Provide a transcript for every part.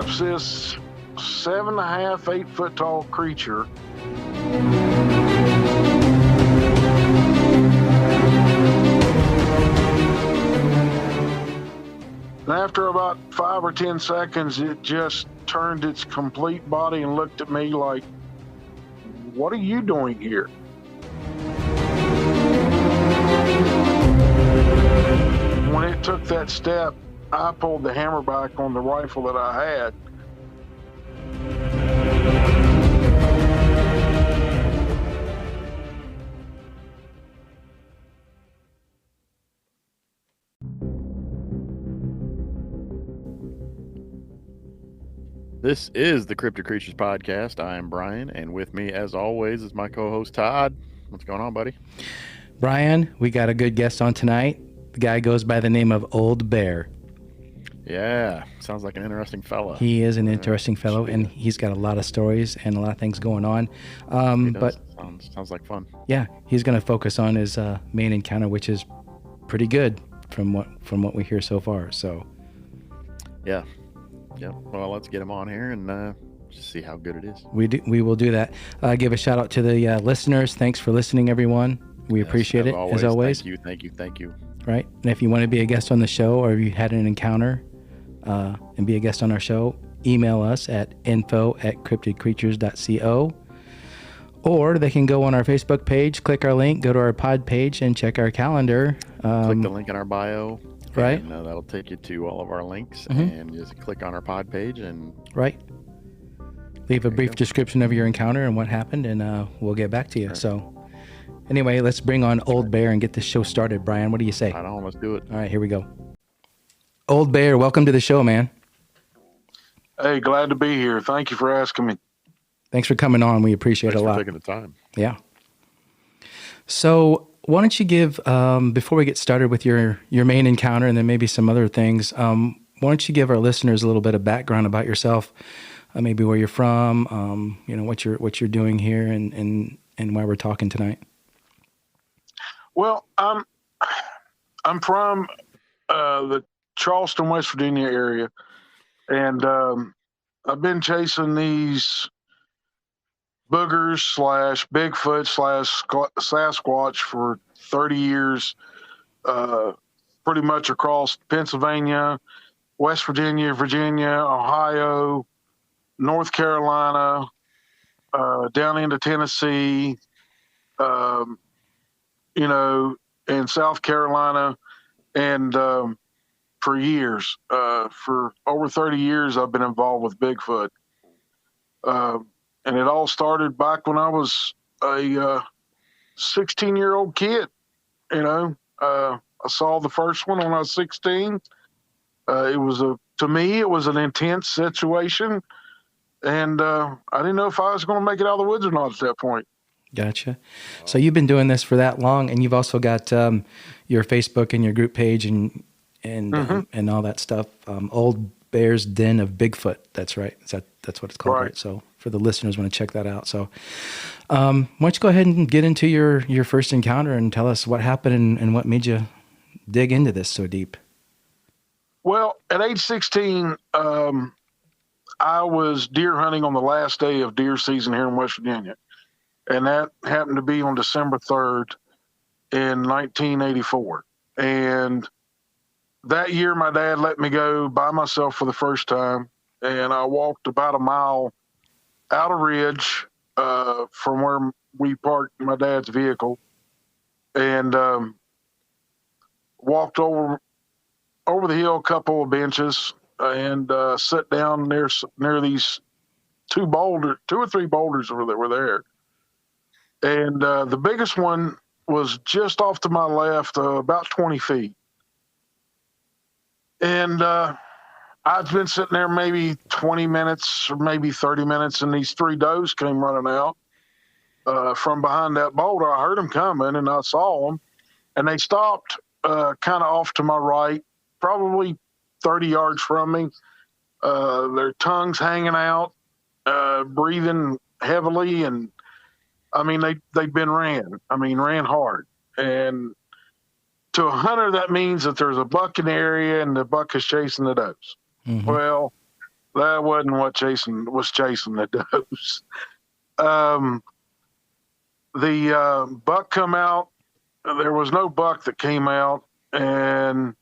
steps this 7.5, 8-foot tall creature. And after about 5 or 10 seconds, it just turned its complete body and looked at me like, "What are you doing here?" When it took that step, I pulled the hammer back on the rifle that I had. This is the Cryptid Creatures Podcast. I am Brian, and with me, as always, is my co-host Todd. What's going on, buddy? Brian, we got a good guest on tonight. The guy goes by the name of Old Bear. Yeah, sounds like an interesting fella. He is an interesting fellow, and he's got a lot of stories and a lot of things going on. But sounds like fun. Yeah, he's going to focus on his main encounter, which is pretty good from what we hear so far. So, yeah. Well, let's get him on here and just see how good it is. We will do that. Give a shout out to the listeners. Thanks for listening, everyone. We appreciate it as always. Thank you. Right, and if you want to be a guest on the show, or if you had an encounter and be a guest on our show, email us at info@cryptidcreatures.co, or they can go on our Facebook page, click our link, go to our pod page, and check our calendar. Click the link in our bio. Right. And that'll take you to all of our links, and just click on our pod page and leave a brief description of your encounter and what happened, and we'll get back to you. Sure. So anyway, let's bring on Old Bear and get this show started. Brian, what do you say? I know, let's do it. All right, here we go. Old Bear, welcome to the show, man. Hey, glad to be here. Thank you for asking me. Thanks for coming on. We appreciate it a lot. Thanks for taking the time. Yeah. So why don't you give, before we get started with your main encounter and then maybe some other things, why don't you give our listeners a little bit of background about yourself, maybe where you're from, what you're doing here and why we're talking tonight. Well, I'm from the Charleston, West Virginia area, and I've been chasing these boogers / Bigfoot / Sasquatch for 30 years, pretty much across Pennsylvania, West Virginia, Ohio, North Carolina, down into Tennessee, and South Carolina, and for years, for over 30 years, I've been involved with Bigfoot. And it all started back when I was a 16-year-old kid. I saw the first one when I was 16. To me, it was an intense situation, and I didn't know if I was going to make it out of the woods or not at that point. Gotcha. So you've been doing this for that long, and you've also got your Facebook and your group page and all that stuff. Old Bear's Den of Bigfoot. That's right. That's what it's called. Right. So for the listeners, want to check that out. So why don't you go ahead and get into your first encounter and tell us what happened and what made you dig into this so deep? Well, at age 16, I was deer hunting on the last day of deer season here in West Virginia. And that happened to be on December 3rd in 1984. And that year, my dad let me go by myself for the first time. And I walked about a mile out of Ridge from where we parked my dad's vehicle, and walked over the hill a couple of benches and sat down near these two or three boulders that were there. And the biggest one was just off to my left, about 20 feet. And I'd been sitting there maybe 20 minutes or maybe 30 minutes, and these three does came running out from behind that boulder. I heard them coming, and I saw them, and they stopped kind of off to my right, probably 30 yards from me. Their tongues hanging out, breathing heavily, and they'd been ran hard. And to a hunter, that means that there's a buck in the area and the buck is chasing the does. Mm-hmm. Well, That wasn't what was chasing the does. The buck come out. There was no buck that came out, and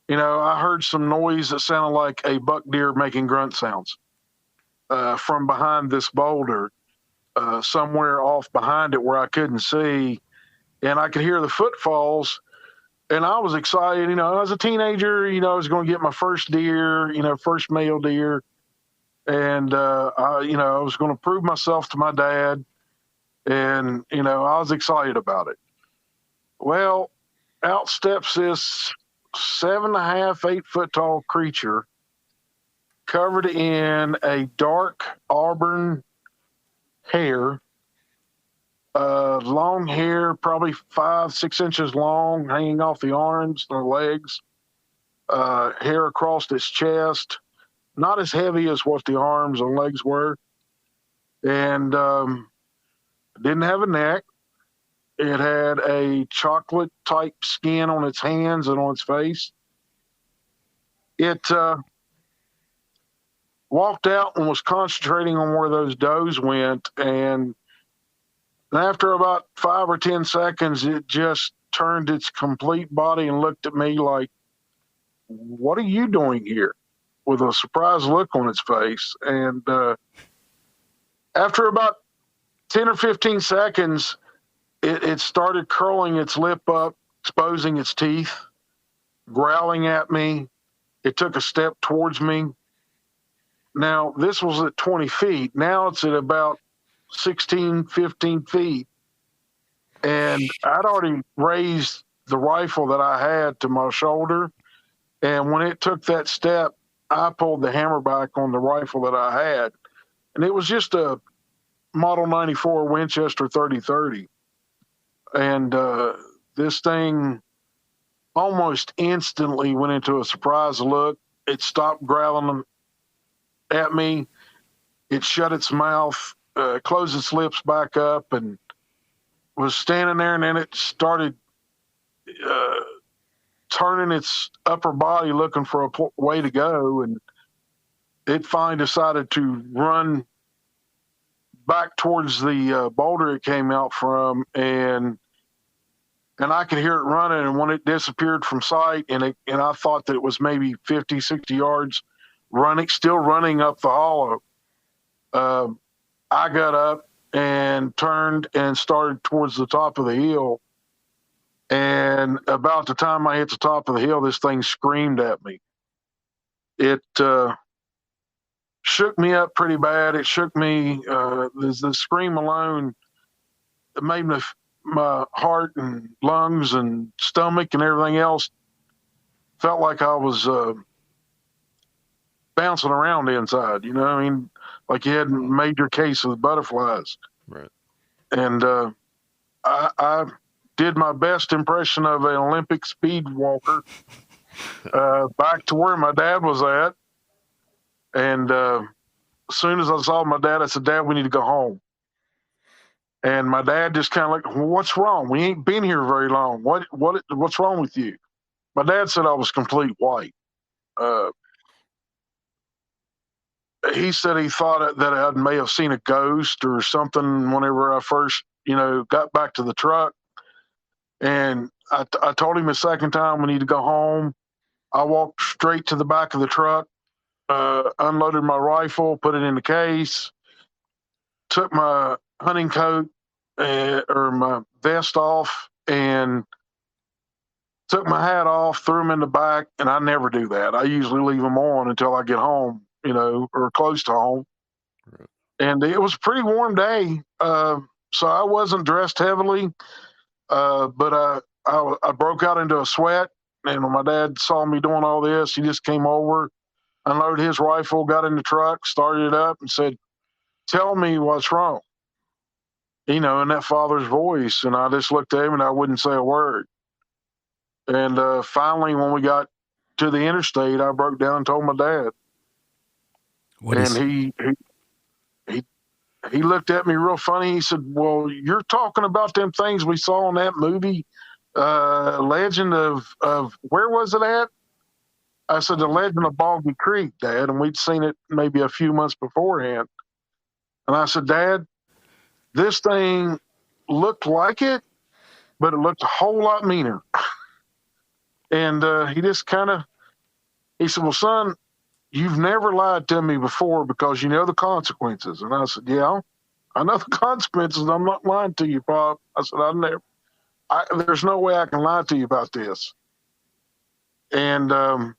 I heard some noise that sounded like a buck deer making grunt sounds from behind this boulder, somewhere off behind it where I couldn't see, and I could hear the footfalls. And I was excited, as a teenager, I was going to get my first deer, first male deer. And, I was going to prove myself to my dad. And, I was excited about it. Well, out steps this 7.5, 8-foot tall creature covered in a dark auburn hair, long hair, probably 5, 6 inches long, hanging off the arms, the legs, hair across its chest, not as heavy as what the arms and legs were, and didn't have a neck. It had a chocolate type skin on its hands and on its face. It walked out and was concentrating on where those does went, and after about 5 or 10 seconds, it just turned its complete body and looked at me like, "What are you doing here?" with a surprised look on its face. And after about 10 or 15 seconds, it started curling its lip up, exposing its teeth, growling at me. It took a step towards me. Now, this was at 20 feet. Now it's at about 16, 15 feet. And I'd already raised the rifle that I had to my shoulder. And when it took that step, I pulled the hammer back on the rifle that I had. And it was just a Model 94 Winchester 30-30. And this thing almost instantly went into a surprise look. It stopped growling at me. It shut its mouth, closed its lips back up, and was standing there. And then it started turning its upper body looking for a way to go. And it finally decided to run back towards the boulder it came out from. And I could hear it running. And when it disappeared from sight, and I thought that it was maybe 50, 60 yards still running up the hollow, I got up and turned and started towards the top of the hill. And about the time I hit the top of the hill, this thing screamed at me. It shook me up pretty bad. It shook me. The scream alone made my heart and lungs and stomach and everything else felt like I was bouncing around inside. Like you had a major case of butterflies. Right. And I did my best impression of an Olympic speed walker back to where my dad was at. And as soon as I saw my dad, I said, "Dad, we need to go home." And my dad just kind of like, "Well, what's wrong? We ain't been here very long. What's wrong with you?" My dad said I was complete white. He said he thought that I may have seen a ghost or something whenever I first, got back to the truck. And I told him a second time we need to go home. I walked straight to the back of the truck, unloaded my rifle, put it in the case, took my hunting coat or my vest off, and took my hat off, threw them in the back. And I never do that. I usually leave them on until I get home, or close to home. Right. And it was a pretty warm day. So I wasn't dressed heavily, but I broke out into a sweat. And when my dad saw me doing all this, he just came over, unloaded his rifle, got in the truck, started it up, and said, "Tell me what's wrong." In that father's voice. And I just looked at him and I wouldn't say a word. And finally, when we got to the interstate, I broke down and told my dad. He looked at me real funny. He said, "Well, you're talking about them things we saw in that movie, Legend of where was it at?" I said, the legend of Boggy Creek, Dad, and we'd seen it maybe a few months beforehand. And I said, Dad, this thing looked like it, but it looked a whole lot meaner. And he just he said, well, son, you've never lied to me before because you know the consequences. And I said, yeah, I know the consequences. I'm not lying to you, Pop. I said, there's no way I can lie to you about this. And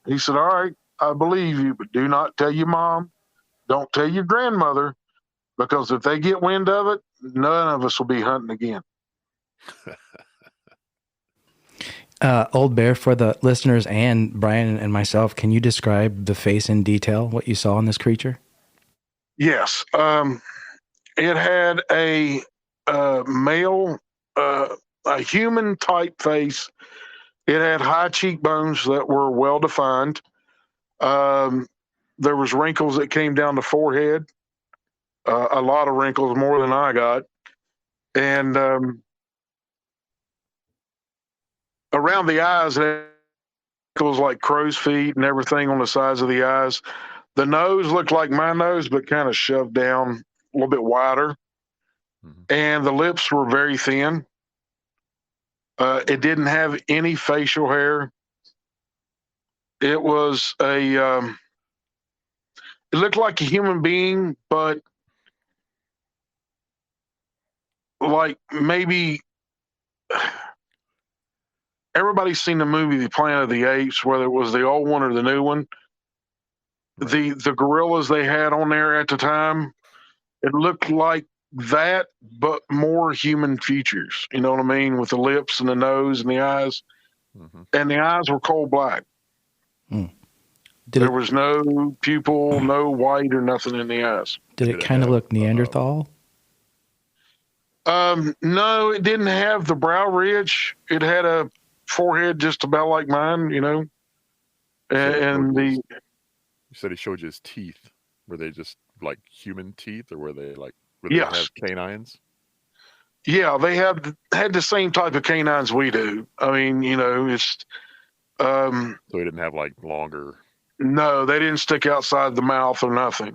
he said, all right, I believe you, but do not tell your mom. Don't tell your grandmother, because if they get wind of it, none of us will be hunting again. Old Bear, for the listeners and Brian and myself, can you describe the face in detail, what you saw in this creature? Yes. It had a male, a human type face. It had high cheekbones that were well defined. There was wrinkles that came down the forehead, a lot of wrinkles, more than I got. And around the eyes, it had wrinkles like crow's feet and everything on the sides of the eyes. The nose looked like my nose, but kind of shoved down a little bit wider. Mm-hmm. And the lips were very thin. It didn't have any facial hair. It was it looked like a human being, but like maybe everybody's seen the movie The Planet of the Apes, whether it was the old one or the new one. Right. The gorillas they had on there at the time, it looked like that, but more human features. You know what I mean? With the lips and the nose and the eyes. Mm-hmm. And the eyes were coal black. Mm. There was no pupil, no white or nothing in the eyes. Did it kind of look Neanderthal? No, it didn't have the brow ridge. It had a forehead just about like mine, you know. You said he showed you his teeth. Were they just like human teeth, or were they like? Yes. They have canines? Yeah, they had the same type of canines we do. I mean, you know, it's. So he didn't have like longer. No, they didn't stick outside the mouth or nothing.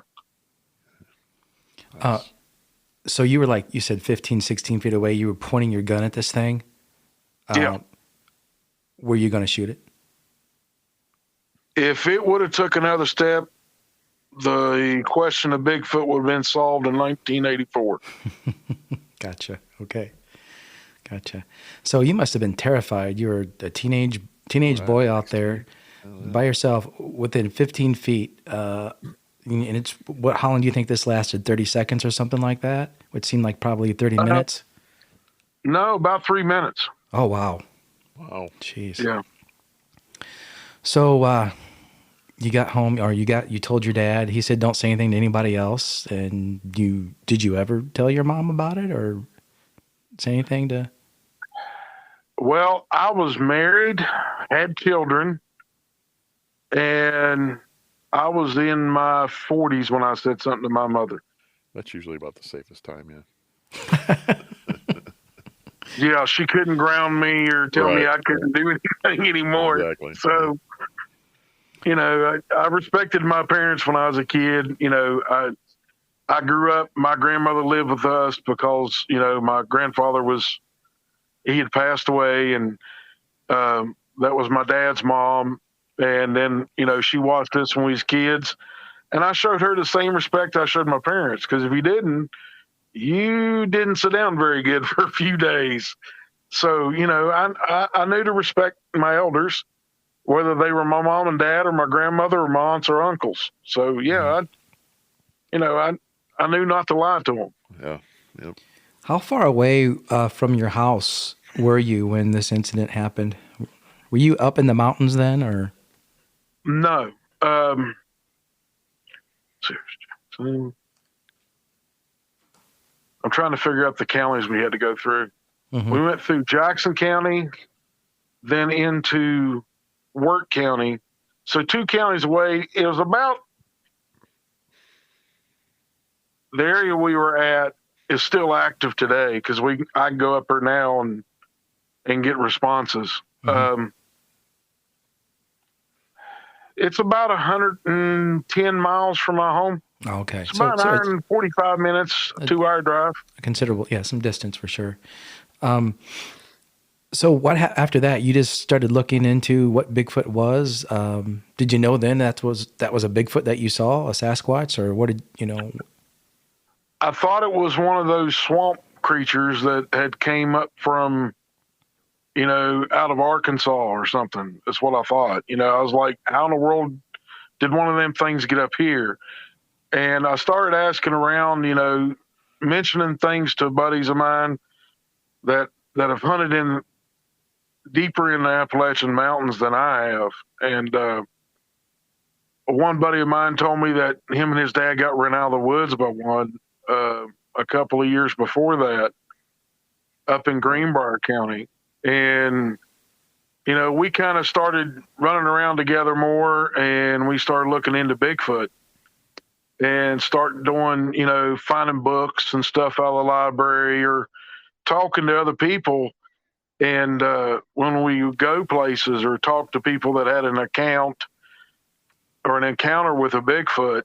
So you were like, you said 15, 16 feet away. You were pointing your gun at this thing. Yeah. Were you going to shoot it? If it would have took another step, the question of Bigfoot would have been solved in 1984. Gotcha. Okay. Gotcha. So you must have been terrified. You were a teenage boy out there by yourself within 15 feet. And it's how long do you think this lasted? 30 seconds or something like that? Which seemed like probably 30 minutes. No, about 3 minutes. Oh, wow. Wow. Jeez. Yeah. So, you got home, or you told your dad. He said, "Don't say anything to anybody else." And did you ever tell your mom about it, or say anything to? Well, I was married, had children, and I was in my 40s when I said something to my mother. That's usually about the safest time, yeah. Yeah, she couldn't ground me or tell me I couldn't do anything anymore. Exactly. So, you know, I respected my parents when I was a kid. You know, I grew up, my grandmother lived with us because, you know, my grandfather he had passed away, and that was my dad's mom. And then, you know, she watched us when we was kids. And I showed her the same respect I showed my parents, because if you didn't sit down very good for a few days. So, you know, I knew to respect my elders, whether they were my mom and dad or my grandmother or my aunts or uncles. So, yeah, I knew not to lie to them. Yeah. Yep. How far away from your house were you when this incident happened? Were you up in the mountains then, or? No. I'm trying to figure out the counties we had to go through. Mm-hmm. We went through Jackson County, then into Wirt County. So 2 counties away. It was about the area we were at is still active today, because I can go up there now and get responses. Mm-hmm. It's about 110 miles from my home. Okay. It's about an hour and 45 minutes, 2-hour drive. Considerable, yeah, some distance for sure. So what after that? You just started looking into what Bigfoot was. Did you know then that was a Bigfoot that you saw, a Sasquatch, or what did you know? I thought it was one of those swamp creatures that had came up from, out of Arkansas or something. That's what I thought. I was like, how in the world did one of them things get up here? And I started asking around, mentioning things to buddies of mine that have hunted in deeper in the Appalachian Mountains than I have. And one buddy of mine told me that him and his dad got run out of the woods by one a couple of years before that up in Greenbrier County. And, we kind of started running around together more, and we started looking into Bigfoot and started doing, finding books and stuff out of the library or talking to other people. And when we go places or talk to people that had an account or an encounter with a Bigfoot,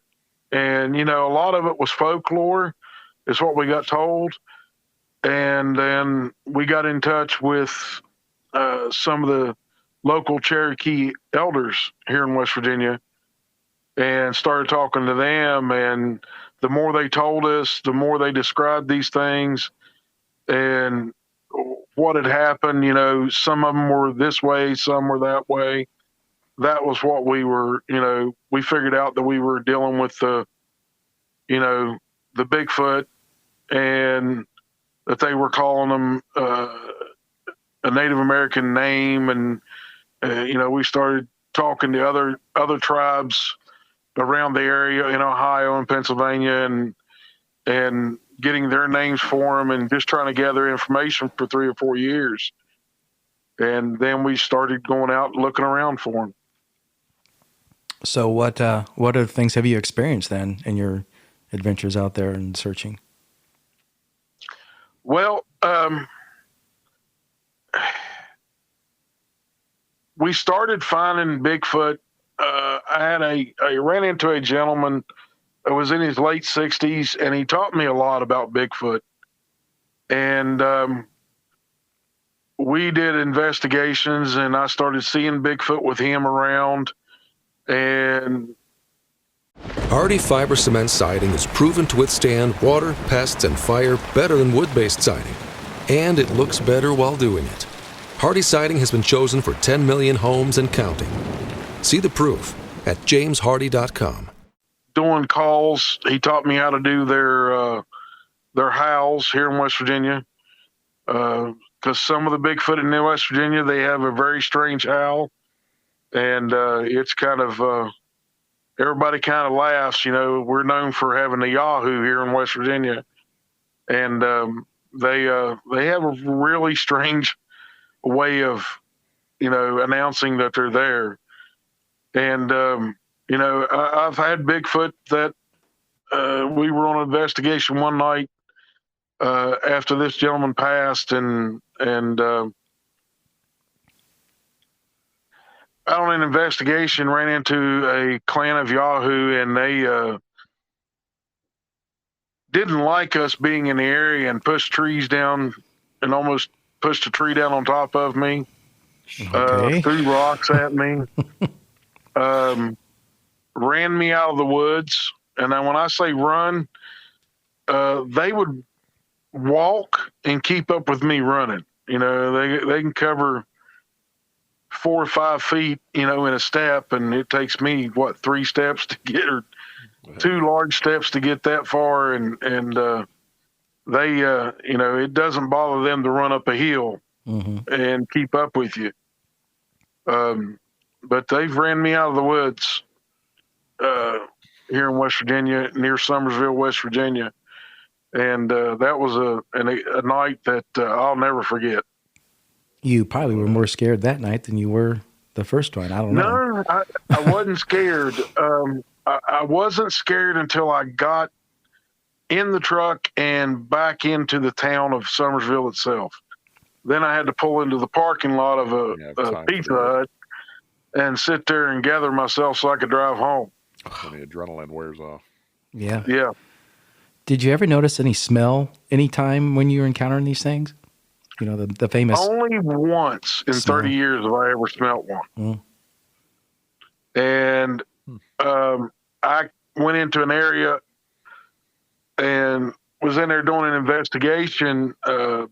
and, a lot of it was folklore, is what we got told. And then we got in touch with some of the local Cherokee elders here in West Virginia and started talking to them. And the more they told us, the more they described these things and what had happened. Some of them were this way, some were that way. That was what we were, we figured out that we were dealing with the Bigfoot, and that they were calling them a Native American name. And, we started talking to other tribes around the area in Ohio and Pennsylvania and getting their names for them and just trying to gather information for 3 or 4 years. And then we started going out and looking around for them. So what other things have you experienced then in your adventures out there and searching? Well, we started finding Bigfoot. I ran into a gentleman that was in his late 60s, and he taught me a lot about Bigfoot. And we did investigations, and I started seeing Bigfoot with him around. And Hardy fiber cement siding is proven to withstand water, pests, and fire better than wood-based siding. And it looks better while doing it. Hardy siding has been chosen for 10 million homes and counting. See the proof at jameshardy.com. Doing calls, he taught me how to do their howls here in West Virginia. Because some of the Bigfoot in West Virginia, they have a very strange howl. And it's kind of, everybody kind of laughs. We're known for having a Yahoo here in West Virginia. And they have a really strange way of, announcing that they're there. And, I've had Bigfoot that we were on an investigation one night after this gentleman passed, and out on an investigation ran into a clan of Yahoo, and they didn't like us being in the area and pushed trees down and almost pushed a tree down on top of me. Okay. Threw rocks at me, ran me out of the woods. And then when I say run, they would walk and keep up with me running. They can cover 4 or 5 feet, in a step, and it takes me 3 steps to get, or 2 large steps to get that far. And they, it doesn't bother them to run up a hill and keep up with you. But they've ran me out of the woods here in West Virginia, near Summersville, West Virginia. And that was a night that I'll never forget. You probably were more scared that night than you were the first one. I don't know. No, I wasn't scared. I wasn't scared until I got in the truck and back into the town of Summersville itself. Then I had to pull into the parking lot of a Pizza Hut and sit there and gather myself so I could drive home. When the adrenaline wears off. Yeah. Yeah. Did you ever notice any smell any time when you were encountering these things? You know, the famous Only once in smell. 30 years have I ever smelt one. Mm. And I went into an area and was in there doing an investigation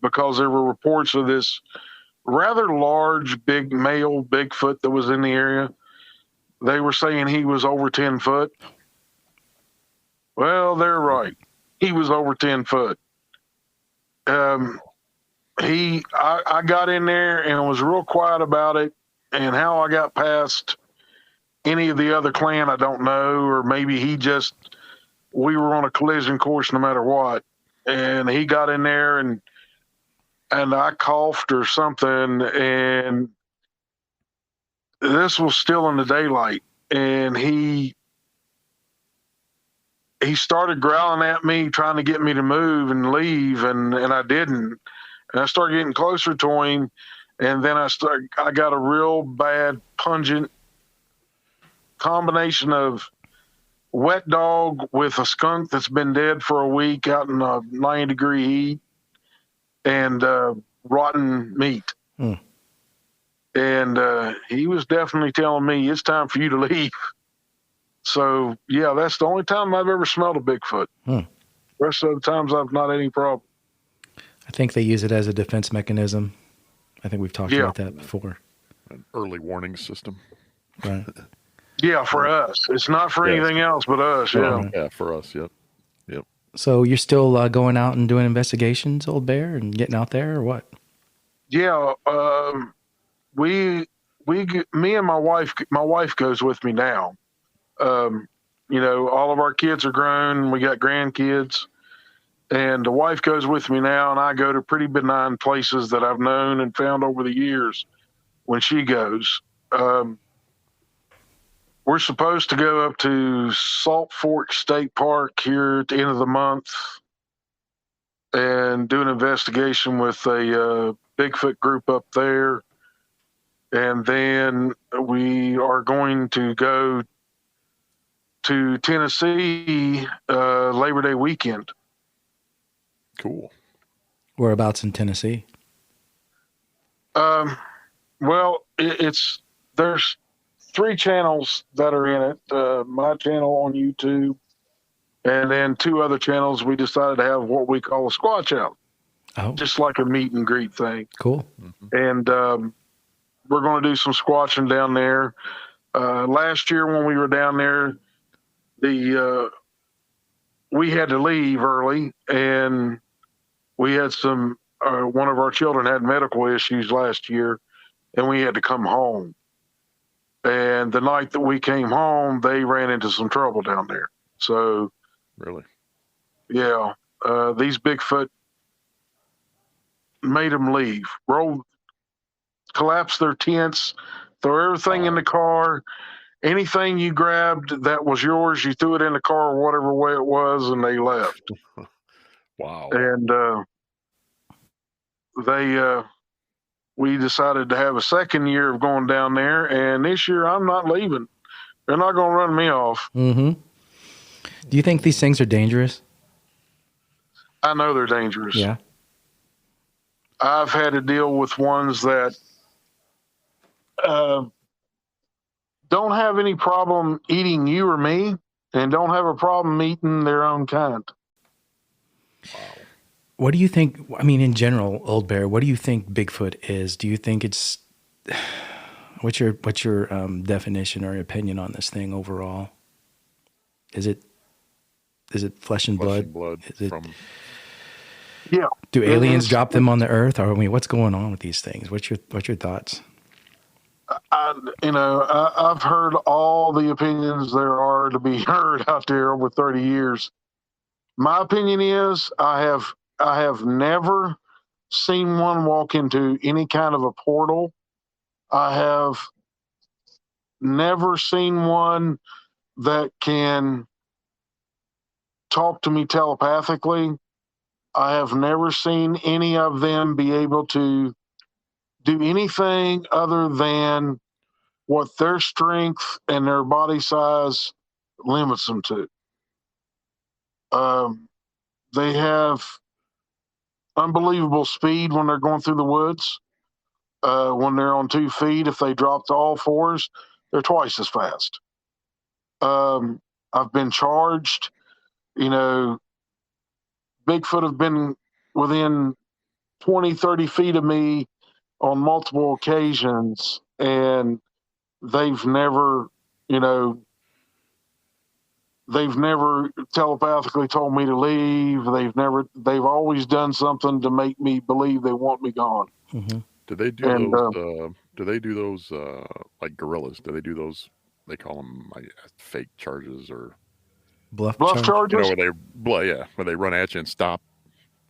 because there were reports of this rather large, big male Bigfoot that was in the area. They were saying he was over 10 foot. Well, they're right. He was over 10 foot. I got in there and was real quiet about it, and how I got past any of the other clan, I don't know, or maybe we were on a collision course no matter what. And he got in there and I coughed or something, and this was still in the daylight, and he started growling at me, trying to get me to move and leave, and I didn't. And I started getting closer to him, and then I got a real bad, pungent combination of wet dog with a skunk that's been dead for a week out in a 90-degree heat, and rotten meat. Mm. And he was definitely telling me, it's time for you to leave. So, yeah, that's the only time I've ever smelled a Bigfoot. The rest of the times I've not had any problem. I think they use it as a defense mechanism. I think we've talked about that before. An early warning system. Right. Yeah, for us. It's not for anything else but us. Yeah. Right. Yeah, for us. Yep. So you're still going out and doing investigations, Old Bear, and getting out there, or what? Yeah. Me and my wife goes with me now. You know, all of our kids are grown. We got grandkids, and the wife goes with me now, and I go to pretty benign places that I've known and found over the years when she goes. We're supposed to go up to Salt Fork State Park here at the end of the month and do an investigation with a Bigfoot group up there. And then we are going to go to Tennessee Labor Day weekend. Cool. Whereabouts in Tennessee? Well, there's 3 channels that are in it. My channel on YouTube, and then 2 other channels. We decided to have what we call a Squatch Out, just like a meet and greet thing. Cool. And we're going to do some squatching down there. Last year when we were down there, we had to leave early, and we had one of our children had medical issues last year, and we had to come home. And the night that we came home, they ran into some trouble down there. So, really, yeah, these Bigfoot made them leave, collapse their tents, throw everything in the car. Anything you grabbed that was yours, you threw it in the car, whatever way it was, and they left. Wow. And we decided to have a second year of going down there, and this year I'm not leaving. They're not going to run me off. Mm-hmm. Do you think these things are dangerous? I know they're dangerous. Yeah. I've had to deal with ones that don't have any problem eating you or me, and don't have a problem eating their own kind. Wow. What do you think? I mean, in general, Old Bear, what do you think Bigfoot is? Do you think it's what's your definition or opinion on this thing overall? Is it flesh and blood? Is it? Yeah. Do aliens drop them on the earth? Or I mean, what's going on with these things? What's your thoughts? I've heard all the opinions there are to be heard out there over 30 years. My opinion is I have never seen one walk into any kind of a portal. I have never seen one that can talk to me telepathically. I have never seen any of them be able to do anything other than what their strength and their body size limits them to. They have unbelievable speed when they're going through the woods. When they're on 2 feet, if they drop to all fours, they're twice as fast. I've been charged. Bigfoot have been within 20, 30 feet of me on multiple occasions, and they've never, telepathically told me to leave. They've always done something to make me believe they want me gone. Mm-hmm. Do they do those? Do they do those like gorillas? Do they do those? They call them fake charges or bluff charges. Where they run at you and stop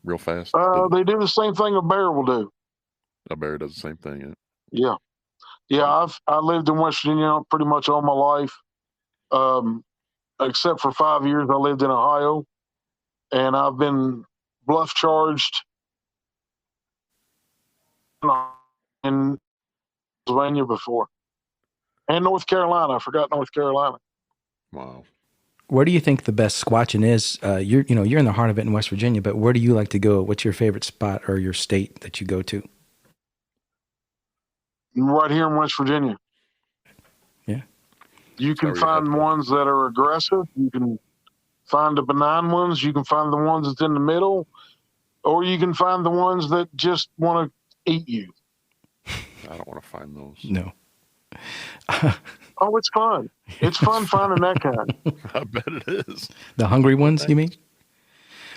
real fast. They do the same thing a bear will do. A bear does the same thing. Yeah. I lived in West Virginia pretty much all my life, except for 5 years I lived in Ohio, and I've been bluff charged in Pennsylvania before, and North Carolina. I forgot North Carolina. Wow. Where do you think the best squatching is? You're in the heart of it in West Virginia, but where do you like to go? What's your favorite spot or your state that you go to? Right here in West Virginia. Yeah. You can find ones that are aggressive. You can find the benign ones. You can find the ones that's in the middle, or you can find the ones that just want to eat you. I don't want to find those. No. Oh, it's fun. It's fun finding that kind. I bet it is. The hungry ones, you mean?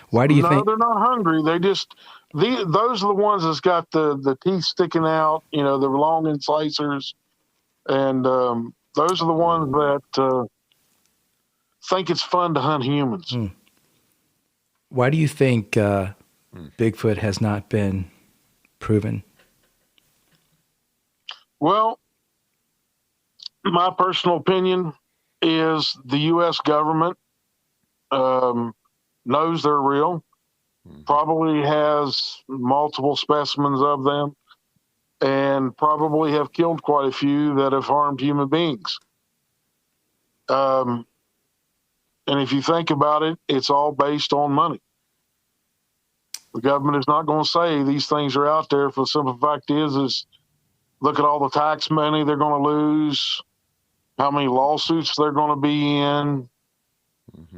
Why do you think? No, they're not hungry. They just those are the ones that's got the teeth sticking out. The long incisors, and those are the ones that think it's fun to hunt humans. Why do you think Bigfoot has not been proven? Well, my personal opinion is the U.S. government knows they're real, probably has multiple specimens of them, and probably have killed quite a few that have harmed human beings. And if you think about it, it's all based on money. The government is not going to say these things are out there. For the simple fact is look at all the tax money they're going to lose, how many lawsuits they're going to be in.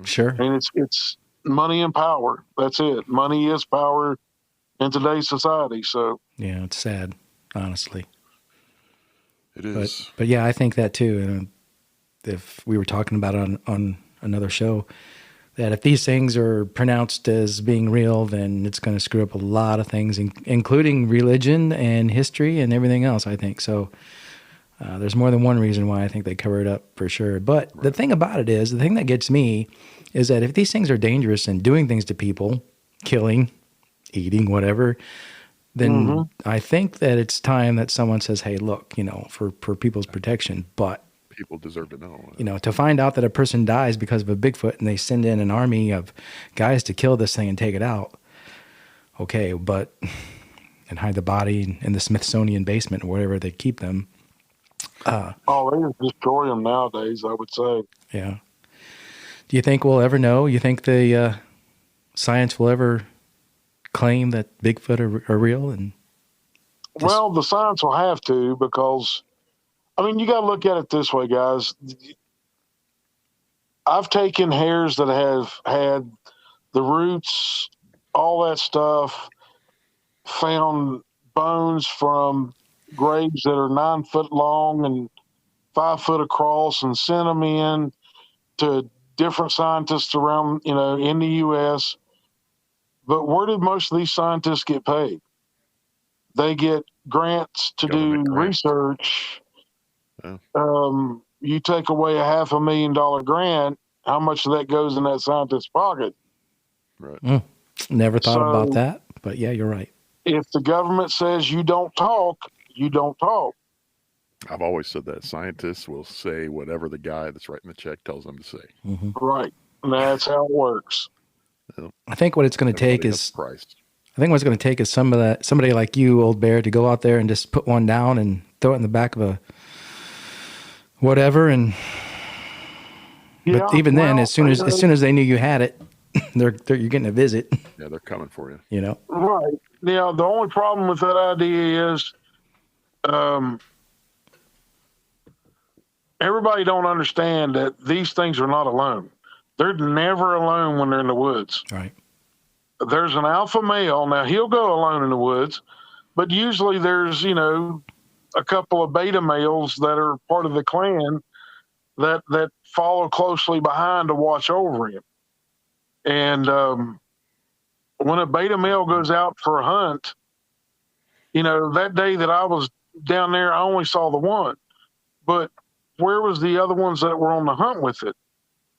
Sure. And it's money and power. That's it. Money is power in today's society. So yeah, it's sad, honestly. It is. But yeah, I think that too. And if we were talking about it on another show, that if these things are pronounced as being real, then it's going to screw up a lot of things, including religion and history and everything else, I think. So there's more than one reason why I think they cover it up for sure. But the thing about it is, the thing that gets me is that if these things are dangerous and doing things to people, killing, eating, whatever, then I think that it's time that someone says, hey, look, for people's protection, but people deserve to know. To find out that a person dies because of a Bigfoot and they send in an army of guys to kill this thing and take it out. Okay, and hide the body in the Smithsonian basement or wherever they keep them. They just destroy them nowadays, I would say. Yeah. Do you think we'll ever know? You think the science will ever claim that Bigfoot are real? Well, the science will have to, because you got to look at it this way, guys. I've taken hairs that have had the roots, all that stuff, found bones from graves that are 9 foot long and 5 foot across, and sent them in to different scientists around, in the U.S. But where did most of these scientists get paid? They get grants to do research. You take away a $500,000 grant, how much of that goes in that scientist's pocket? Right. Never thought about that, but yeah, you're right. If the government says you don't talk, you don't talk. I've always said that scientists will say whatever the guy that's writing the check tells them to say. Right. And that's how it works. I think what it's going to take is somebody like you, Old Bear, to go out there and just put one down and throw it in the back of whatever. And Yeah, but even then, well, as soon as they knew you had it, you're getting a visit. Yeah, they're coming for you. You know. right. Yeah, the only problem with that idea is everybody don't understand that these things are not alone. They're never alone when they're in the woods. Right. There's an alpha male. Now, he'll go alone in the woods, but usually there's, a couple of beta males that are part of the clan that follow closely behind to watch over him. And when a beta male goes out for a hunt, that day that I was down there, I only saw the one. But where was the other ones that were on the hunt with it?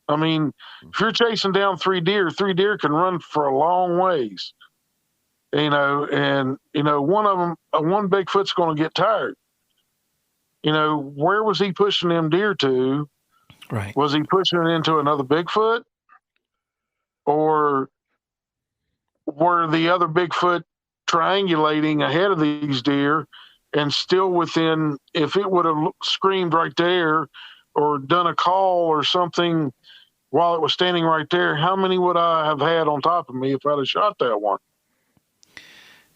I mean, if you're chasing down three deer can run for a long ways. And one of them, one Bigfoot's going to get tired. Where was he pushing them deer to? Right. Was he pushing it into another Bigfoot? Or were the other Bigfoot triangulating ahead of these deer and still within, if it would have screamed right there or done a call or something while it was standing right there, how many would I have had on top of me if I'd have shot that one?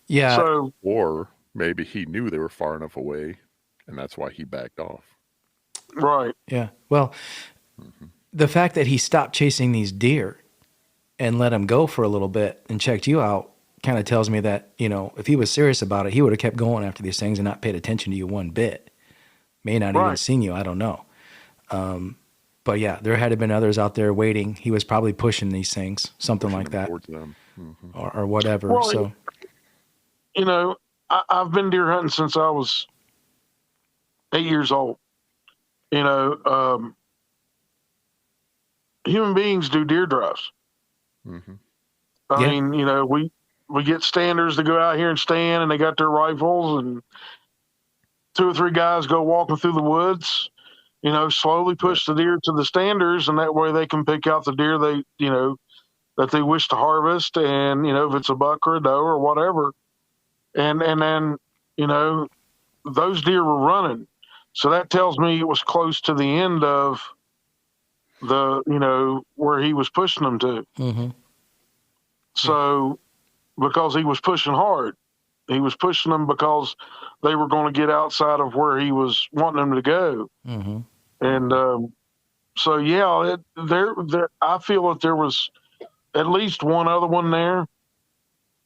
Yeah. So, or maybe he knew they were far enough away, and that's why he backed off. right. Yeah. Well, the fact that he stopped chasing these deer and let them go for a little bit and checked you out kind of tells me that, if he was serious about it, he would have kept going after these things and not paid attention to you one bit. May not even seen you. I don't know. But yeah, there had to been others out there waiting. He was probably pushing these things, something like that, Towards them. or whatever. Well, So, I've been deer hunting since I was 8 years old. Human beings do deer drives. I mean, we get standers to go out here and stand, and they got their rifles, and 2 or 3 guys go walking through the woods, slowly push the deer to the standers, and that way they can pick out the deer that they wish to harvest, and, if it's a buck or a doe or whatever. And then, those deer were running. So that tells me it was close to the end of the, where he was pushing them to. So, because he was pushing hard, he was pushing them because they were going to get outside of where he was wanting them to go. And so, yeah, there. I feel that there was at least one other one there,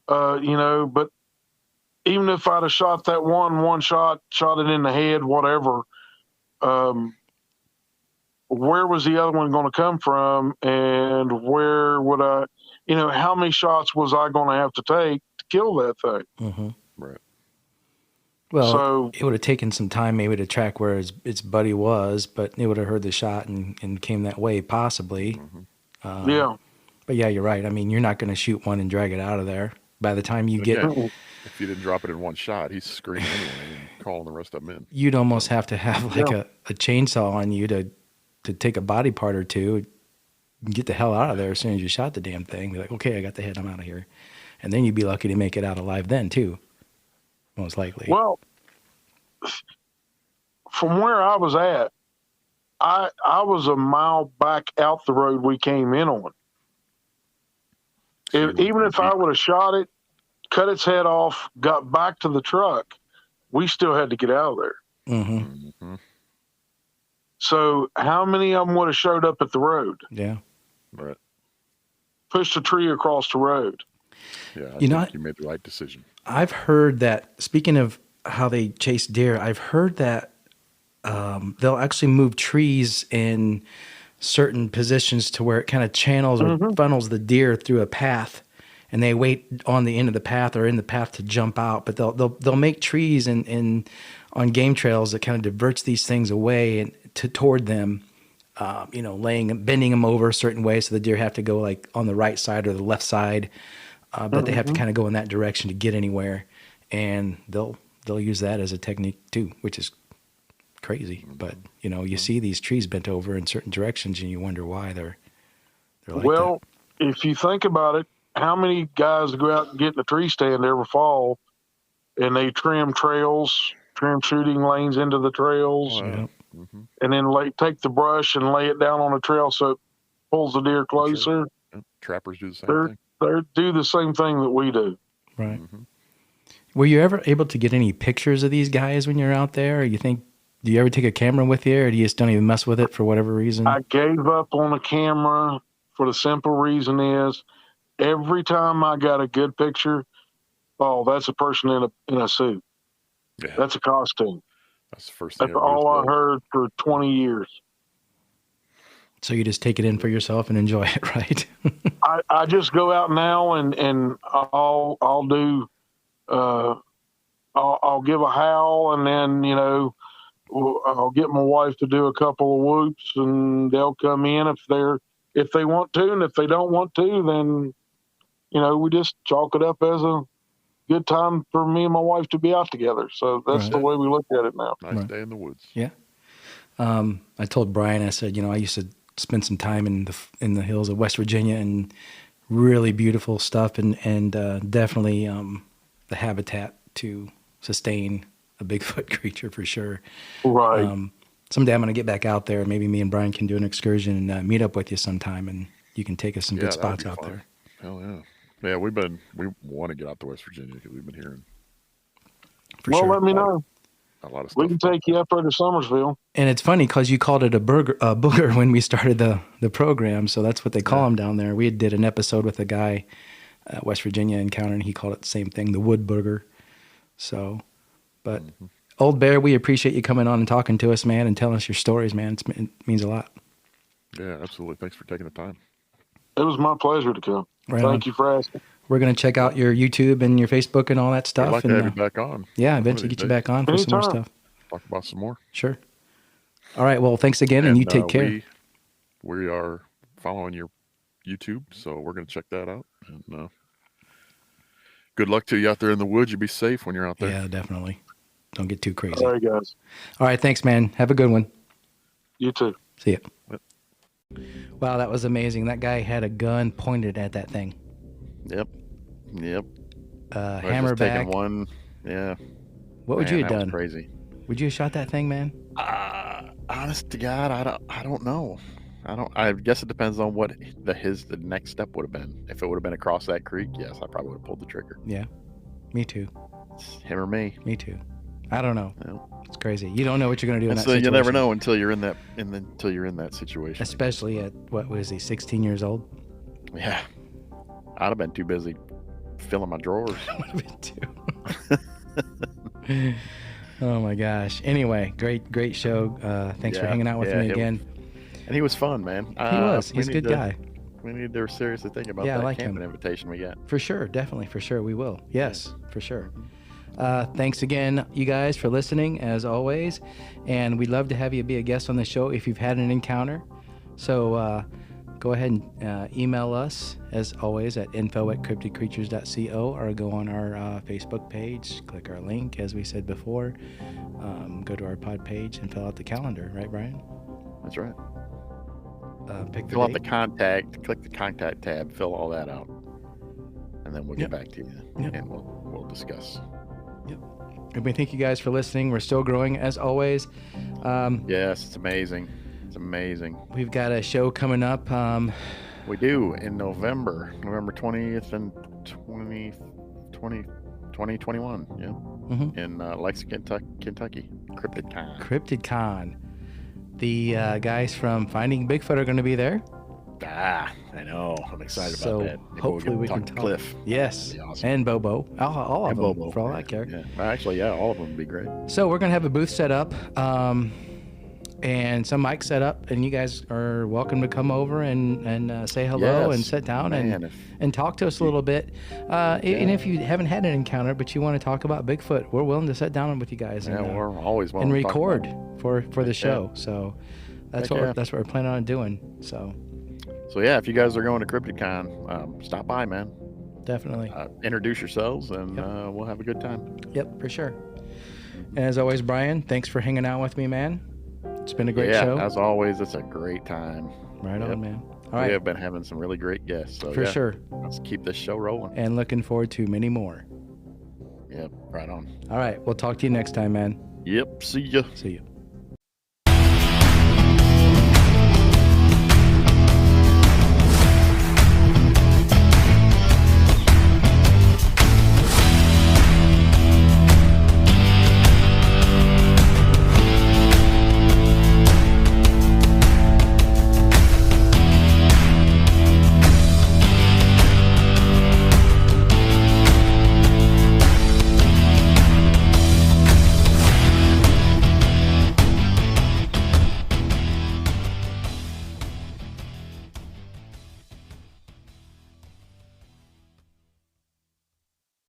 but even if I'd have shot that one shot it in the head, whatever, where was the other one going to come from? And where would I, how many shots was I going to have to take to kill that thing? Right. Well, So, it would have taken some time maybe to track where its buddy was, but it would have heard the shot and came that way possibly. yeah. But yeah, you're right. I mean, you're not going to shoot one and drag it out of there. By the time you get, If you didn't drop it in one shot, he's screaming anyway and calling the rest of them in. you'd almost have to have like a chainsaw on you to take a body part or two, and get the hell out of there as soon as you shot the damn thing. Be like, okay, I got the head, I'm out of here. And then you'd be lucky to make it out alive then too, most likely. Well, from where I was at, I was a mile back out the road we came in on. Even if I would have shot it, cut its head off, got back to the truck, we still had to get out of there. So how many of them would have showed up at the road? Yeah. Right. Pushed a tree across the road. Yeah, I You know, think you made the right decision. I've heard that, speaking of how they chase deer, I've heard that they'll actually move trees in certain positions to where it kind of channels or funnels the deer through a path, and they wait on the end of the path or in the path to jump out. But they'll make trees in on game trails that kind of diverts these things away and toward them, bending them over a certain way so the deer have to go like on the right side or the left side, but they have to kind of go in that direction to get anywhere, and they'll use that as a technique too, which is crazy. But you see these trees bent over in certain directions, and you wonder why they're like Well, that. if you think about it, how many guys go out and get in a tree stand every fall, and they trim trails, trim shooting lanes into the trails, and then take the brush and lay it down on a trail so it pulls the deer closer. Sure. Yep. Trappers do the same thing. They do the same thing that we do. Right. Mm-hmm. Were you ever able to get any pictures of these guys when you're out there? Or do you ever take a camera with you, or do you just don't even mess with it for whatever reason? I gave up on the camera for the simple reason is every time I got a good picture, oh, that's a person in a suit. Yeah. That's a costume. That's the first thing. That's all I heard for 20 years. So you just take it in for yourself and enjoy it, right? I just go out now and I'll do I'll give a howl, and then I'll get my wife to do a couple of whoops, and they'll come in if they want to, and if they don't want to, then we just chalk it up as a good time for me and my wife to be out together. So that's the way we look at it now. Nice day in the woods. Yeah. I told Brian, I said, I used to spend some time in the hills of West Virginia, and really beautiful stuff, and definitely the habitat to sustain a Bigfoot creature for sure. Right. Someday I'm going to get back out there. Maybe me and Brian can do an excursion and meet up with you sometime, and you can take us some good spots out there. Hell yeah. Yeah, we want to get out to West Virginia because we've been hearing. Well, let me know. A lot of stuff. We can take you up there to Summersville. And it's funny because you called it a booger when we started the program, so that's what they call them down there. We did an episode with a guy, West Virginia encounter, and he called it the same thing, the wood booger. So, but Old Bear, we appreciate you coming on and talking to us, man, and telling us your stories, man. It means a lot. Yeah, absolutely. Thanks for taking the time. It was my pleasure to come. Right Thank you for asking. We're going to check out your YouTube and your Facebook and all that stuff. I'd like to have you back on. Yeah, eventually get you back on for some more stuff. Talk about some more. Sure. All right. Well, thanks again, and you take care. We are following your YouTube, so we're going to check that out. And good luck to you out there in the woods. You be safe when you're out there. Yeah, definitely. Don't get too crazy. All right, guys. All right. Thanks, man. Have a good one. You too. See ya. Yep. Wow, that was amazing. That guy had a gun pointed at that thing. Yep. Hammerback. Taking one. Yeah. What would you have done? Crazy. Would you have shot that thing, man? Honest to God, I don't know. I guess it depends on what the next step would have been. If it would have been across that creek, yes, I probably would have pulled the trigger. Yeah. Me too. It's him or me. Me too. I don't know. Yeah. It's crazy. You don't know what you're going to do in that so situation. You never know until you're in that situation. Especially at, what was he, 16 years old? Yeah. I'd have been too busy filling my drawers. I would have been too. Oh my gosh. Anyway, great show. Thanks for hanging out with me again. And he was fun, man. He was. He's a good guy. We need to seriously think about that camping invitation we got. For sure. Definitely. For sure. We will. Yes, for sure. Thanks again, you guys, for listening, as always. And we'd love to have you be a guest on the show if you've had an encounter. So go ahead and email us, as always, at info@cryptidcreatures.co, or go on our Facebook page, click our link, as we said before. Go to our pod page and fill out the calendar. Right, Brian? That's right. Fill out the contact, click the contact tab, fill all that out, and then we'll get back to you, and we'll discuss. Yep. And we thank you guys for listening. We're still growing, as always. Yes, it's amazing. It's amazing. We've got a show coming up. We do in November 20th and 2021. Yeah. Mm-hmm. In Lexington, Kentucky. CryptidCon. The guys from Finding Bigfoot are going to be there. I know. I'm excited about that. Maybe hopefully we can talk to Cliff. Yes. Awesome. And Bobo. All of them, Bobo. for all I care. Yeah. Actually, all of them would be great. So we're going to have a booth set up and some mics set up, and you guys are welcome to come over and say hello and sit down and talk to us a little bit. And if you haven't had an encounter, but you want to talk about Bigfoot, we're willing to sit down with you guys. And, we're always willing and to record for the show. So that's what we're planning on doing. So if you guys are going to CryptidCon, stop by, man. Definitely. Introduce yourselves, and we'll have a good time. Yep, for sure. And as always, Brian, thanks for hanging out with me, man. It's been a great show. As always, it's a great time. Right on, man. All right. We have been having some really great guests. So for sure. Let's keep this show rolling. And looking forward to many more. Yep, right on. All right. We'll talk to you next time, man. Yep. See ya. See ya.